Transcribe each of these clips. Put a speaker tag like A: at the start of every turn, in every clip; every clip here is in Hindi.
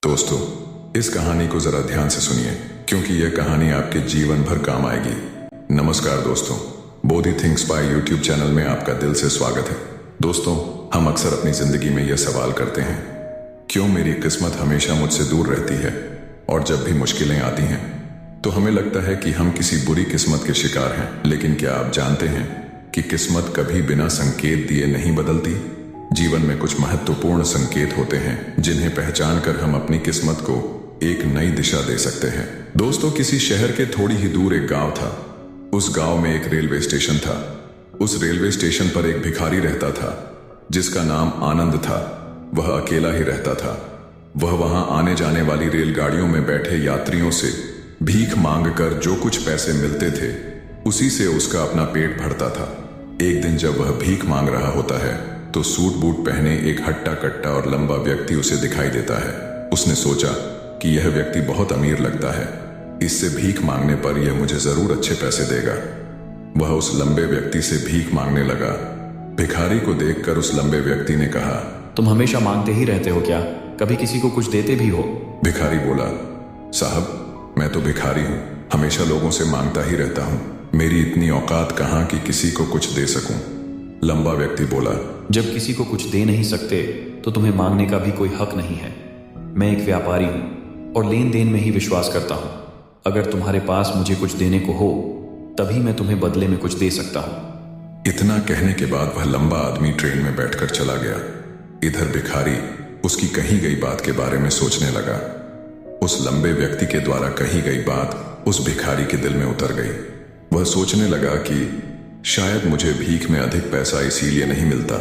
A: दोस्तों, इस कहानी को जरा ध्यान से सुनिए क्योंकि यह कहानी आपके जीवन भर काम आएगी। नमस्कार दोस्तों, Bodhi thinks by YouTube channel में आपका दिल से स्वागत है। दोस्तों, हम अक्सर अपनी जिंदगी में यह सवाल करते हैं, क्यों मेरी किस्मत हमेशा मुझसे दूर रहती है और जब भी मुश्किलें आती हैं तो हमें लगता है कि हम किसी बुरी किस्मत के शिकार हैं। लेकिन क्या आप जानते हैं कि किस्मत कभी बिना संकेत दिए नहीं बदलती? जीवन में कुछ महत्वपूर्ण संकेत होते हैं जिन्हें पहचान कर हम अपनी किस्मत को एक नई दिशा दे सकते हैं। दोस्तों, किसी शहर के थोड़ी ही दूर एक गांव था। उस गांव में एक रेलवे स्टेशन था। उस रेलवे स्टेशन पर एक भिखारी रहता था जिसका नाम आनंद था। वह अकेला ही रहता था। वह वहां आने जाने वाली रेलगाड़ियों में बैठे यात्रियों से भीख मांगकर जो कुछ पैसे मिलते थे उसी से उसका अपना पेट भरता था। एक दिन जब वह भीख मांग रहा होता है तो सूट बूट पहने एक हट्टा कट्टा और लंबा व्यक्ति उसे दिखाई देता है। उसने सोचा कि यह व्यक्ति बहुत अमीर लगता है, इससे भीख मांगने पर यह मुझे जरूर अच्छे पैसे देगा। वह उस लंबे व्यक्ति से भीख मांगने लगा। भिखारी को देखकर उस लंबे व्यक्ति ने कहा,
B: तुम हमेशा मांगते ही रहते हो क्या? कभी किसी को कुछ देते भी हो?
A: भिखारी बोला, साहब, मैं तो भिखारी हूँ, हमेशा लोगों से मांगता ही रहता हूँ। मेरी इतनी औकात कहाँ कि किसी को कुछ दे सकूं। लंबा व्यक्ति बोला,
B: जब किसी को कुछ दे नहीं सकते तो तुम्हें मांगने का भी कोई हक नहीं है। मैं एक व्यापारी हूं और लेन देन में ही विश्वास करता हूं। अगर तुम्हारे पास मुझे कुछ देने को हो तभी मैं तुम्हें बदले में कुछ दे सकता हूं।
A: इतना कहने के बाद वह लंबा आदमी ट्रेन में बैठकर चला गया। इधर भिखारी उसकी कही गई बात के बारे में सोचने लगा। उस लंबे व्यक्ति के द्वारा कही गई बात उस भिखारी के दिल में उतर गई। वह सोचने लगा कि शायद मुझे भीख में अधिक पैसा इसीलिए नहीं मिलता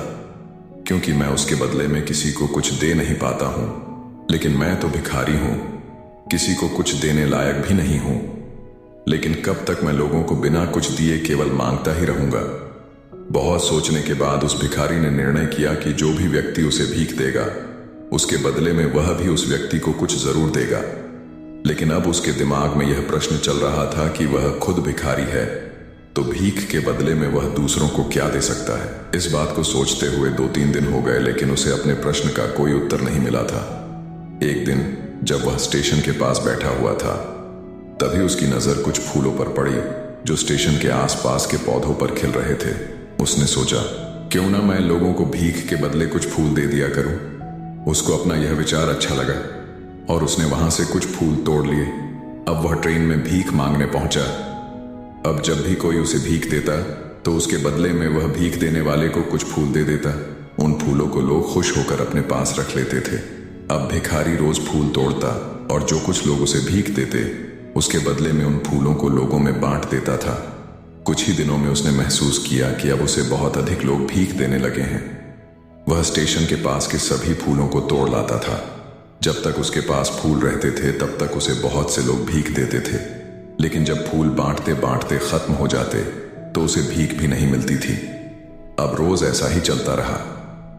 A: क्योंकि मैं उसके बदले में किसी को कुछ दे नहीं पाता हूं। लेकिन मैं तो भिखारी हूं, किसी को कुछ देने लायक भी नहीं हूं। लेकिन कब तक मैं लोगों को बिना कुछ दिए केवल मांगता ही रहूंगा? बहुत सोचने के बाद उस भिखारी ने निर्णय किया कि जो भी व्यक्ति उसे भीख देगा उसके बदले में वह भी उस व्यक्ति को कुछ जरूर देगा। लेकिन अब उसके दिमाग में यह प्रश्न चल रहा था कि वह खुद भिखारी है तो भीख के बदले में वह दूसरों को क्या दे सकता है। इस बात को सोचते हुए 2-3 दिन हो गए लेकिन उसे अपने प्रश्न का कोई उत्तर नहीं मिला था। एक दिन जब वह स्टेशन के पास बैठा हुआ था तभी उसकी नजर कुछ फूलों पर पड़ी जो स्टेशन के आसपास के पौधों पर खिल रहे थे। उसने सोचा, क्यों ना मैं लोगों को भीख के बदले कुछ फूल दे दिया करूं। उसको अपना यह विचार अच्छा लगा और उसने वहां से कुछ फूल तोड़ लिए। अब वह ट्रेन में भीख मांगने पहुंचा। अब जब भी कोई उसे भीख देता तो उसके बदले में वह भीख देने वाले को कुछ फूल दे देता। उन फूलों को लोग खुश होकर अपने पास रख लेते थे। अब भिखारी रोज फूल तोड़ता और जो कुछ लोग उसे भीख देते उसके बदले में उन फूलों को लोगों में बांट देता था। कुछ ही दिनों में उसने महसूस किया कि अब उसे बहुत अधिक लोग भीख देने लगे हैं। वह स्टेशन के पास के सभी फूलों को तोड़ लाता था। जब तक उसके पास फूल रहते थे तब तक उसे बहुत से लोग भीख देते थे। लेकिन जब फूल बांटते बांटते खत्म हो जाते तो उसे भीख भी नहीं मिलती थी। अब रोज ऐसा ही चलता रहा।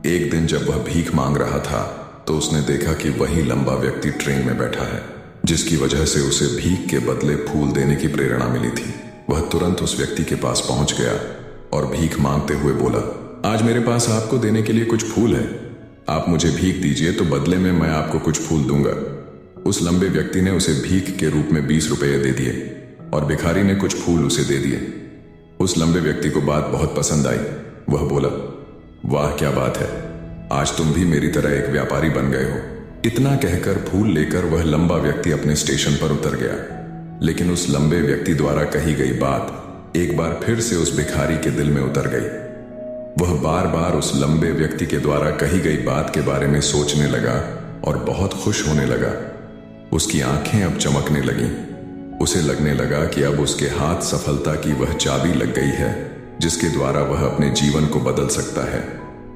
A: एक दिन जब वह भीख मांग रहा था तो उसने देखा कि वही लंबा व्यक्ति ट्रेन में बैठा है जिसकी वजह से उसे भीख के बदले फूल देने की प्रेरणा मिली थी। वह तुरंत उस व्यक्ति के पास पहुंच गया और भीख मांगते हुए बोला, आज मेरे पास आपको देने के लिए कुछ फूल है, आप मुझे भीख दीजिए तो बदले में मैं आपको कुछ फूल दूंगा। उस लंबे व्यक्ति ने उसे भीख के रूप में 20 रुपये दे दिए और भिखारी ने कुछ फूल उसे दे दिए। उस लंबे व्यक्ति को बात बहुत पसंद आई। वह बोला, वाह क्या बात है, आज तुम भी मेरी तरह एक व्यापारी बन गए हो। इतना कहकर फूल लेकर वह लंबा व्यक्ति अपने स्टेशन पर उतर गया। लेकिन उस लंबे व्यक्ति द्वारा कही गई बात एक बार फिर से उस भिखारी के दिल में उतर गई। वह बार बार उस लंबे व्यक्ति के द्वारा कही गई बात के बारे में सोचने लगा और बहुत खुश होने लगा। उसकी आंखें अब चमकने लगीं। उसे लगने लगा कि अब उसके हाथ सफलता की वह चाबी लग गई है जिसके द्वारा वह अपने जीवन को बदल सकता है।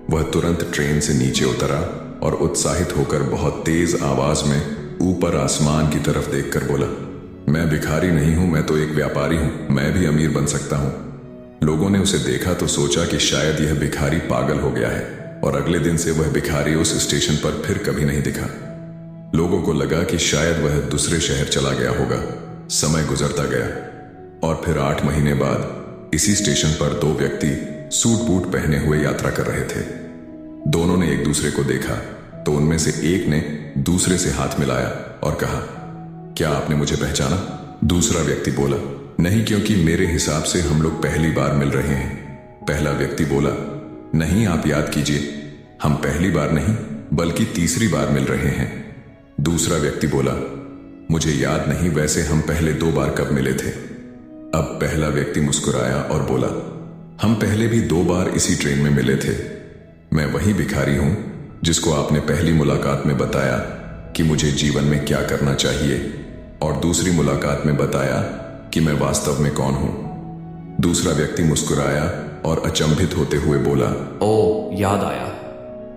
A: वह तुरंत ट्रेन से नीचे उतरा और उत्साहित होकर बहुत तेज आवाज में ऊपर आसमान की तरफ देखकर बोला, मैं भिखारी नहीं हूं, मैं तो एक व्यापारी हूं, मैं भी अमीर बन सकता हूं। लोगों ने उसे देखा तो सोचा कि शायद यह भिखारी पागल हो गया है और अगले दिन से वह भिखारी उस स्टेशन पर फिर कभी नहीं दिखा। लोगों को लगा कि शायद वह दूसरे शहर चला गया होगा। समय गुजरता गया और फिर 8 महीने बाद इसी स्टेशन पर 2 व्यक्ति सूट बूट पहने हुए यात्रा कर रहे थे। दोनों ने एक दूसरे को देखा तो उनमें से एक ने दूसरे से हाथ मिलाया और कहा, क्या आपने मुझे पहचाना? दूसरा व्यक्ति बोला, नहीं, क्योंकि मेरे हिसाब से हम लोग पहली बार मिल रहे हैं। पहला व्यक्ति बोला, नहीं, आप याद कीजिए, हम पहली बार नहीं बल्कि तीसरी बार मिल रहे हैं। दूसरा व्यक्ति बोला, मुझे याद नहीं, वैसे हम पहले 2 बार कब मिले थे? अब पहला व्यक्ति मुस्कुराया और बोला, हम पहले भी 2 बार इसी ट्रेन में मिले थे। मैं वही भिखारी हूं जिसको आपने पहली मुलाकात में बताया कि मुझे जीवन में क्या करना चाहिए, और दूसरी मुलाकात में बताया कि मैं वास्तव में कौन हूं। दूसरा व्यक्ति मुस्कुराया और अचंभित होते हुए बोला,
B: ओ, याद आया,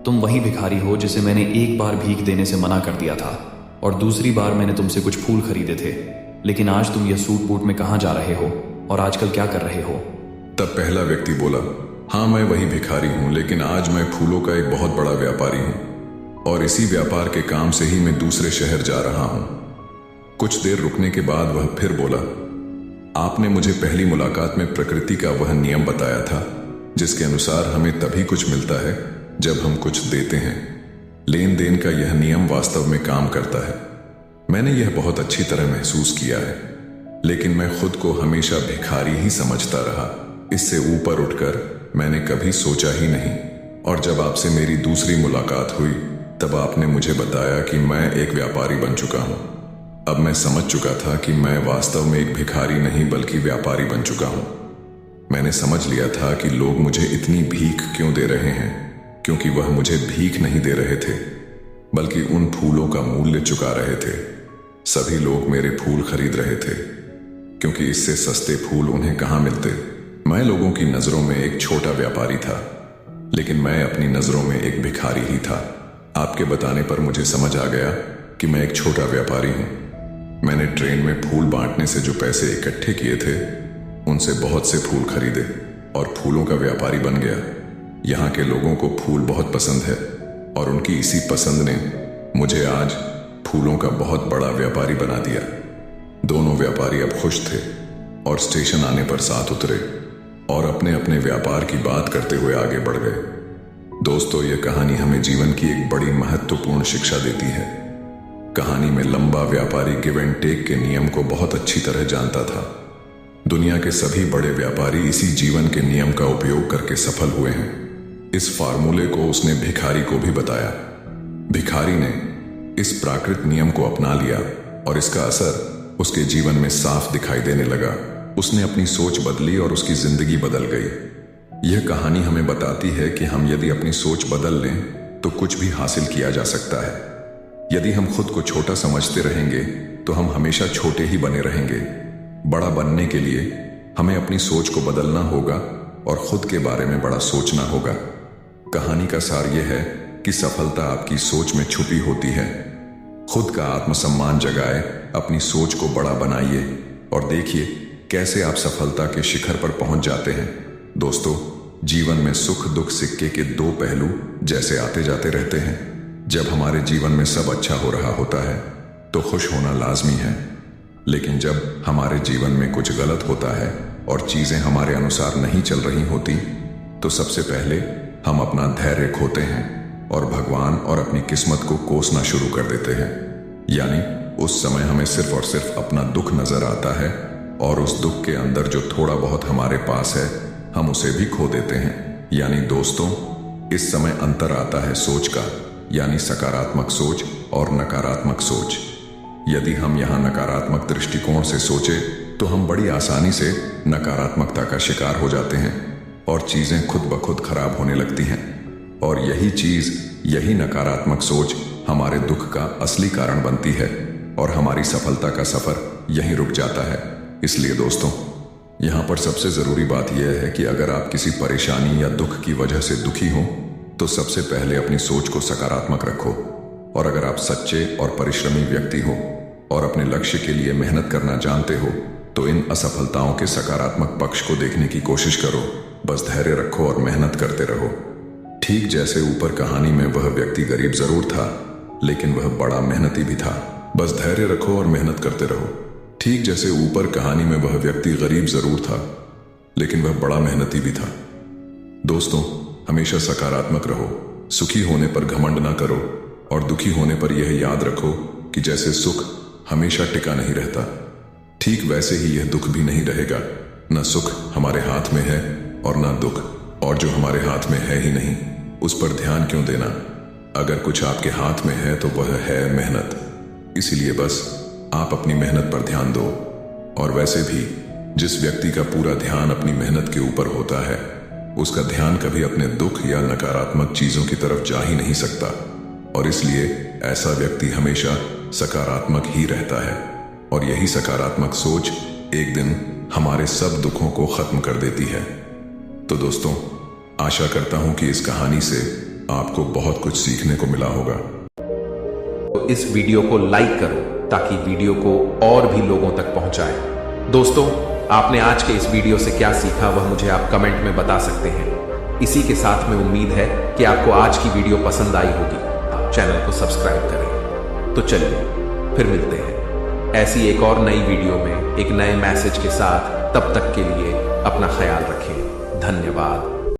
B: तुम वही भिखारी हो जिसे मैंने एक बार भीख देने से मना कर दिया था और दूसरी बार मैंने तुमसे कुछ फूल खरीदे थे। लेकिन आज तुम यह सूट बूट में कहाँ जा रहे हो और आजकल क्या कर रहे हो?
A: तब पहला व्यक्ति बोला, हाँ, मैं वही भिखारी हूं, लेकिन आज मैं फूलों का एक बहुत बड़ा व्यापारी हूं और इसी व्यापार के काम से ही मैं दूसरे शहर जा रहा हूं। कुछ देर रुकने के बाद वह फिर बोला, आपने मुझे पहली मुलाकात में प्रकृति का वह नियम बताया था जिसके अनुसार हमें तभी कुछ मिलता है जब हम कुछ देते हैं। लेन देन का यह नियम वास्तव में काम करता है। मैंने यह बहुत अच्छी तरह महसूस किया है, लेकिन मैं खुद को हमेशा भिखारी ही समझता रहा। इससे ऊपर उठकर मैंने कभी सोचा ही नहीं, और जब आपसे मेरी दूसरी मुलाकात हुई तब आपने मुझे बताया कि मैं एक व्यापारी बन चुका हूं। अब मैं समझ चुका था कि मैं वास्तव में एक भिखारी नहीं बल्कि व्यापारी बन चुका हूं। मैंने समझ लिया था कि लोग मुझे इतनी भीख क्यों दे रहे हैं, क्योंकि वह मुझे भीख नहीं दे रहे थे बल्कि उन फूलों का मूल्य चुका रहे थे। सभी लोग मेरे फूल खरीद रहे थे क्योंकि इससे सस्ते फूल उन्हें कहां मिलते। मैं लोगों की नजरों में एक छोटा व्यापारी था, लेकिन मैं अपनी नजरों में एक भिखारी ही था। आपके बताने पर मुझे समझ आ गया कि मैं एक छोटा व्यापारी हूं। मैंने ट्रेन में फूल बांटने से जो पैसे इकट्ठे किए थे उनसे बहुत से फूल खरीदे और फूलों का व्यापारी बन गया। यहाँ के लोगों को फूल बहुत पसंद है और उनकी इसी पसंद ने मुझे आज फूलों का बहुत बड़ा व्यापारी बना दिया। दोनों व्यापारी अब खुश थे और स्टेशन आने पर साथ उतरे और अपने अपने व्यापार की बात करते हुए आगे बढ़ गए। दोस्तों, यह कहानी हमें जीवन की एक बड़ी महत्वपूर्ण शिक्षा देती है। कहानी में लंबा व्यापारी गिव एंड टेक के नियम को बहुत अच्छी तरह जानता था। दुनिया के सभी बड़े व्यापारी इसी जीवन के नियम का उपयोग करके सफल हुए हैं। इस फार्मूले को उसने भिखारी को भी बताया। भिखारी ने इस प्राकृत नियम को अपना लिया और इसका असर उसके जीवन में साफ दिखाई देने लगा। उसने अपनी सोच बदली और उसकी जिंदगी बदल गई। यह कहानी हमें बताती है कि हम यदि अपनी सोच बदल लें तो कुछ भी हासिल किया जा सकता है। यदि हम खुद को छोटा समझते रहेंगे तो हम हमेशा छोटे ही बने रहेंगे। बड़ा बनने के लिए हमें अपनी सोच को बदलना होगा और खुद के बारे में बड़ा सोचना होगा। कहानी का सार यह है कि सफलता आपकी सोच में छुपी होती है। खुद का आत्मसम्मान जगाए, अपनी सोच को बड़ा बनाइए और देखिए कैसे आप सफलता के शिखर पर पहुंच जाते हैं। दोस्तों, जीवन में सुख दुख सिक्के के 2 पहलू जैसे आते जाते रहते हैं। जब हमारे जीवन में सब अच्छा हो रहा होता है तो खुश होना लाजमी है, लेकिन जब हमारे जीवन में कुछ गलत होता है और चीजें हमारे अनुसार नहीं चल रही होती तो सबसे पहले हम अपना धैर्य खोते हैं और भगवान और अपनी किस्मत को कोसना शुरू कर देते हैं। यानी उस समय हमें सिर्फ और सिर्फ अपना दुख नजर आता है और उस दुख के अंदर जो थोड़ा बहुत हमारे पास है हम उसे भी खो देते हैं। यानी दोस्तों, इस समय अंतर आता है सोच का, यानी सकारात्मक सोच और नकारात्मक सोच। यदि हम यहाँ नकारात्मक दृष्टिकोण से सोचे तो हम बड़ी आसानी से नकारात्मकता का शिकार हो जाते हैं और चीजें खुद ब खुद खराब होने लगती हैं। और यही नकारात्मक सोच हमारे दुख का असली कारण बनती है और हमारी सफलता का सफर यहीं रुक जाता है। इसलिए दोस्तों, यहाँ पर सबसे जरूरी बात यह है कि अगर आप किसी परेशानी या दुख की वजह से दुखी हो तो सबसे पहले अपनी सोच को सकारात्मक रखो। और अगर आप सच्चे और परिश्रमी व्यक्ति हो और अपने लक्ष्य के लिए मेहनत करना जानते हो तो इन असफलताओं के सकारात्मक पक्ष को देखने की कोशिश करो। बस धैर्य रखो और मेहनत करते रहो। ठीक जैसे ऊपर कहानी में वह व्यक्ति गरीब जरूर था, लेकिन वह बड़ा मेहनती भी था। बस धैर्य रखो और मेहनत करते रहो। ठीक जैसे ऊपर कहानी में वह व्यक्ति गरीब जरूर था, लेकिन वह बड़ा मेहनती भी था। दोस्तों, हमेशा सकारात्मक रहो। सुखी होने पर घमंड ना करो और दुखी होने पर यह याद रखो कि जैसे सुख हमेशा टिका नहीं रहता, ठीक वैसे ही यह दुख भी नहीं रहेगा। न सुख हमारे हाथ में है और न दुख, और जो हमारे हाथ में है ही नहीं उस पर ध्यान क्यों देना। अगर कुछ आपके हाथ में है तो वह है मेहनत। इसीलिए बस आप अपनी मेहनत पर ध्यान दो। और वैसे भी जिस व्यक्ति का पूरा ध्यान अपनी मेहनत के ऊपर होता है उसका ध्यान कभी अपने दुख या नकारात्मक चीजों की तरफ जा ही नहीं सकता, और इसलिए ऐसा व्यक्ति हमेशा सकारात्मक ही रहता है। और यही सकारात्मक सोच एक दिन हमारे सब दुखों को खत्म कर देती है। तो दोस्तों, आशा करता हूं कि इस कहानी से आपको बहुत कुछ सीखने को मिला होगा।
C: तो इस वीडियो को लाइक करो ताकि वीडियो को और भी लोगों तक पहुंचाए। दोस्तों, आपने आज के इस वीडियो से क्या सीखा वह मुझे आप कमेंट में बता सकते हैं। इसी के साथ में उम्मीद है कि आपको आज की वीडियो पसंद आई होगी। चैनल को सब्सक्राइब करें। तो चलिए फिर मिलते हैं ऐसी एक और नई वीडियो में एक नए मैसेज के साथ। तब तक के लिए अपना ख्याल रखें। धन्यवाद।